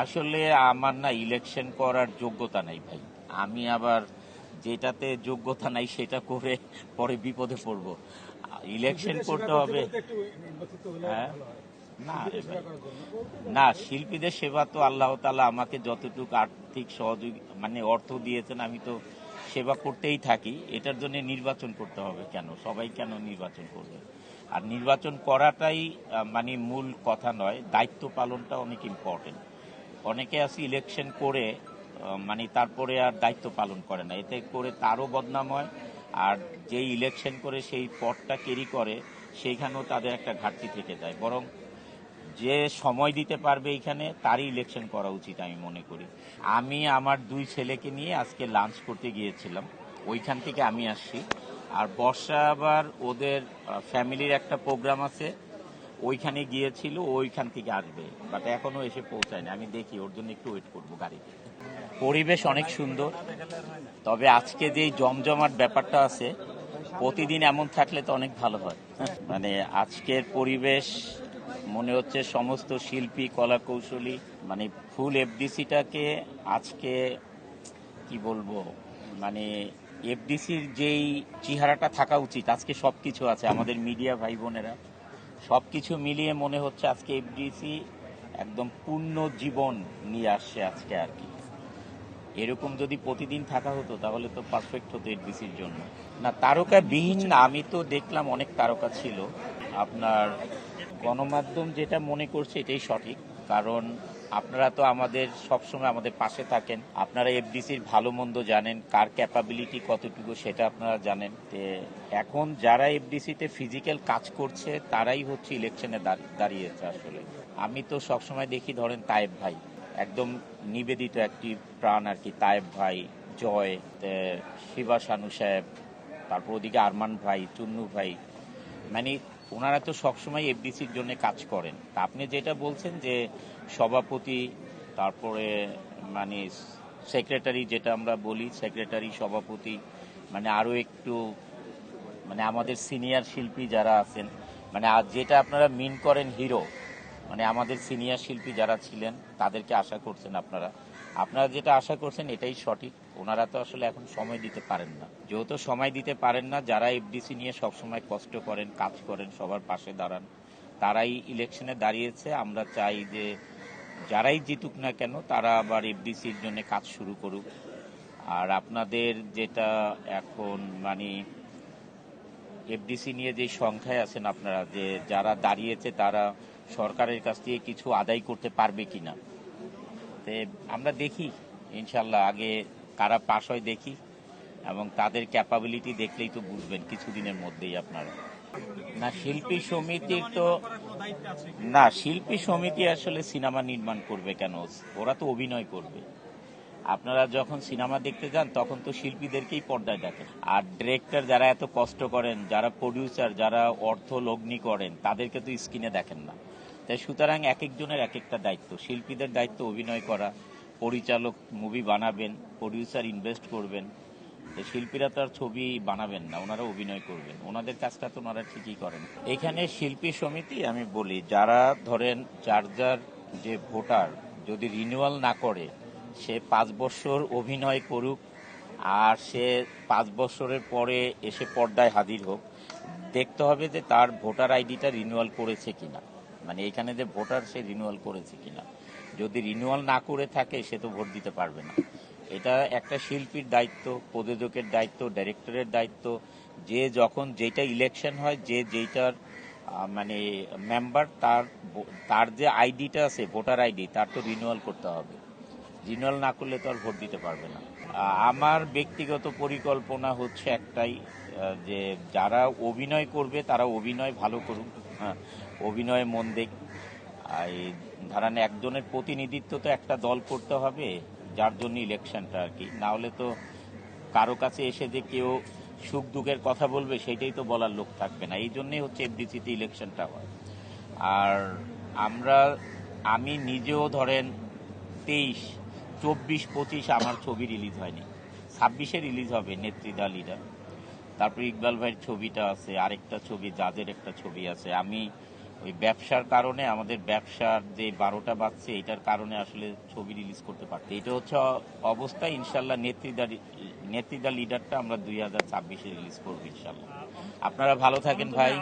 আসলে আমার না ইলেকশন করার যোগ্যতা নাই ভাই। আমি আবার যেটাতে যোগ্যতা নাই সেটা করে পরে বিপদে পড়বো। ইলেকশন করতে হবে। হ্যাঁ, না রে ভাই, না, শিল্পীদের সেবা তো আল্লাহ তাআলা আমাকে যতটুকু আর্থিক সহযোগী মানে অর্থ দিয়েছেন, আমি তো সেবা করতেই থাকি। এটার জন্য নির্বাচন করতে হবে কেন? সবাই কেন নির্বাচন করবে? আর নির্বাচন করাটাই মানে মূল কথা নয়, দায়িত্ব পালনটা অনেক ইম্পর্টেন্ট। অনেকে আছে ইলেকশন করে মানে তারপরে আর দায়িত্ব পালন করে না, এতে করে তারও বদনাম হয়। আর যেই ইলেকশন করে সেই পদটা ক্যারি করে সেইখানেও তাদের একটা ঘাটতি থেকে যায়। বরং যে সময় দিতে পারবে এইখানে তারই ইলেকশন করা উচিত আমি মনে করি। আমি আমার দুই ছেলেকে নিয়ে আজকে লাঞ্চ করতে গিয়েছিলাম, ওইখান থেকে আমি আসছি। আর বর্ষা আবার ওদের ফ্যামিলির একটা প্রোগ্রাম আছে, ওইখানে গিয়েছিল, ওইখান থেকে আসবে, বাট এখনো এসে পৌঁছায়নি। আমি দেখি, ওর জন্য একটু ওয়েট করবো গাড়িতে। পরিবেশ অনেক সুন্দর, তবে আজকে যেই জমজমাট ব্যাপারটা আছে, প্রতিদিন এমন থাকলে তো অনেক ভালো হয়। মানে আজকের পরিবেশ মনে হচ্ছে সমস্ত শিল্পী কলা কৌশলী মানে ফুল এফডিসিটাকে আজকে কি বলবো, মানে এফডিসির যেই চেহারাটা থাকা উচিত আজকে সবকিছু আছে। আমাদের মিডিয়া ভাই বোনেরা সবকিছু মিলিয়ে মনে হচ্ছে আজকে এফডিসি একদম পূর্ণ জীবন নিয়ে আসছে আজকে আর কি। এরকম যদি প্রতিদিন থাকা হতো তাহলে তো পারফেক্ট হতো এফডিসির জন্য। না, তারকা বিহীন না, আমি তো দেখলাম অনেক তারকা ছিল। আপনার গণমাধ্যম যেটা মনে করছে এটাই সঠিক, কারণ আপনারা তো আমাদের সবসময় আমাদের পাশে থাকেন, আপনারা এফডিসির ভালো মন্দ জানেন, কার ক্যাপাবিলিটি কতটুকু সেটা আপনারা জানেন। এখন যারা এফডিসিতে ফিজিক্যাল কাজ করছে তারাই হচ্ছে ইলেকশনে দাঁড়িয়েছে আসলে। আমি তো সবসময় দেখি, ধরেন তায়েব ভাই একদম নিবেদিত একটি প্রাণ আর কি, তায়েব ভাই, জয়, শিবা শানু সাহেব, তারপর ওদিকে আরমান ভাই, চুন্নু ভাই, মানে ওনারা তো সবসময় এফডিসির জন্য কাজ করেন। তা আপনি যেটা বলছেন যে সভাপতি, তারপরে মানে সেক্রেটারি, যেটা আমরা বলি সেক্রেটারি, সভাপতি, মানে আরও একটু মানে আমাদের সিনিয়র শিল্পী যারা আছেন, মানে যেটা আপনারা মিন করেন হিরো, মানে আমাদের সিনিয়র শিল্পী যারা ছিলেন তাদেরকে আশা করছেন আপনারা। আপনারা যেটা আশা করছেন এটাই সঠিক। ওনারা তো আসলে এখন সময় দিতে পারেন না, যেহেতু সময় দিতে পারেন না, যারা এফডিসি নিয়ে সবসময় কষ্ট করেন, কাজ করেন, সবার পাশে দাঁড়ান, তারাই ইলেকশনে দাঁড়িয়েছে। আমরা চাই যে যারাই জিতুক না কেন তারা আবার এফডিসির জন্য কাজ শুরু করুক। আর আপনাদের যেটা এখন মানে এফডিসি নিয়ে যে সংখ্যায় আছেন আপনারা, যে যারা দাঁড়িয়েছে তারা সরকারের কাছ থেকে কিছু আদায় করতে পারবে কিনা, আমরা দেখি ইনশাল্লাহ। আগে কারা পাশ হয় দেখি, এবং তাদের ক্যাপাবিলিটি দেখলেই তো বুঝবেন কিছুদিনের মধ্যেই আপনারা। না, শিল্পী সমিতির তো না, শিল্পী সমিতি আসলে সিনেমা নির্মাণ করবে কেন? ওরা তো অভিনয় করবে। আপনারা যখন সিনেমা দেখতে যান তখন তো শিল্পীদেরকেই পর্দায় দেখেন। আর ডিরেক্টর যারা এত কষ্ট করেন, যারা প্রডিউসার, যারা অর্থ লগ্নি করেন, তাদেরকে তো স্ক্রিনে দেখেন না। তাই সুতরাং এক একজনের এক একটা দায়িত্ব। শিল্পীদের দায়িত্ব অভিনয় করা, পরিচালক মুভি বানাবেন, প্রডিউসার ইনভেস্ট করবেন। শিল্পীরা তো আর ছবি বানাবেন না, ওনারা অভিনয় করবেন, ওনাদের কাজটা তো ওনারা ঠিকই করেন। এখানে শিল্পী সমিতি আমি বলি, যারা ধরেন যার যার যে ভোটার যদি রিনিউয়াল না করে, সে 5 বছর অভিনয় করুক, আর সে 5 বছরের পরে এসে পর্দায় হাজির হোক, দেখতে হবে যে তার ভোটার আইডিটা রিনিউয়াল করেছে কিনা, মানে এখানে যে ভোটার সে রিনিউয়াল করেছে কিনা। যদি রিনিউয়াল না করে থাকে সে তো ভোট দিতে পারবে না। এটা একটা শিল্পীর দায়িত্ব, প্রযোজকের দায়িত্ব, ডাইরেক্টরের দায়িত্ব, যে যখন যেটা ইলেকশন হয়, যে যেটার মানে মেম্বার, তার যে আইডিটা আছে ভোটার আইডি, তার তো রিনিউয়াল করতে হবে। রিনিউয়াল না করলে তো আর ভোট দিতে পারবে না। আমার ব্যক্তিগত পরিকল্পনা হচ্ছে একটাই, যে যারা অভিনয় করবে তারা অভিনয় ভালো করুক, হ্যাঁ, অভিনয়ে মন দেখ। এই ধরেন একজনের প্রতিনিধিত্ব তো একটা দল করতে হবে, যার জন্য ইলেকশনটা আর কি। না হলে তো কারো কাছে এসে যে কেউ সুখ দুঃখের কথা বলবে সেটাই তো বলার লোক থাকবে না। এই জন্যই হচ্ছে এফডিসিতে ইলেকশনটা হয়। আর আমি নিজেও ধরেন 23, 24, 25 আমার ছবি রিলিজ হয়নি, 26-এ রিলিজ হবে নেত্রীদা লিডার। তারপর ইকবাল ভাইয়ের ছবিটা আছে, আরেকটা ছবি জাজের একটা ছবি আছে। আমি ওই ব্যবসার কারণে আমাদের ব্যবসার যে 12টা বাজছে এটার কারণে আসলে ছবি রিলিজ করতে পারতে, এটা হচ্ছে অবস্থা। ইনশাল্লাহ নেত্রীদা লিডারটা আমরা 2026-এ রিলিজ করবো ইনশাল্লাহ। আপনারা ভালো থাকেন ভাই।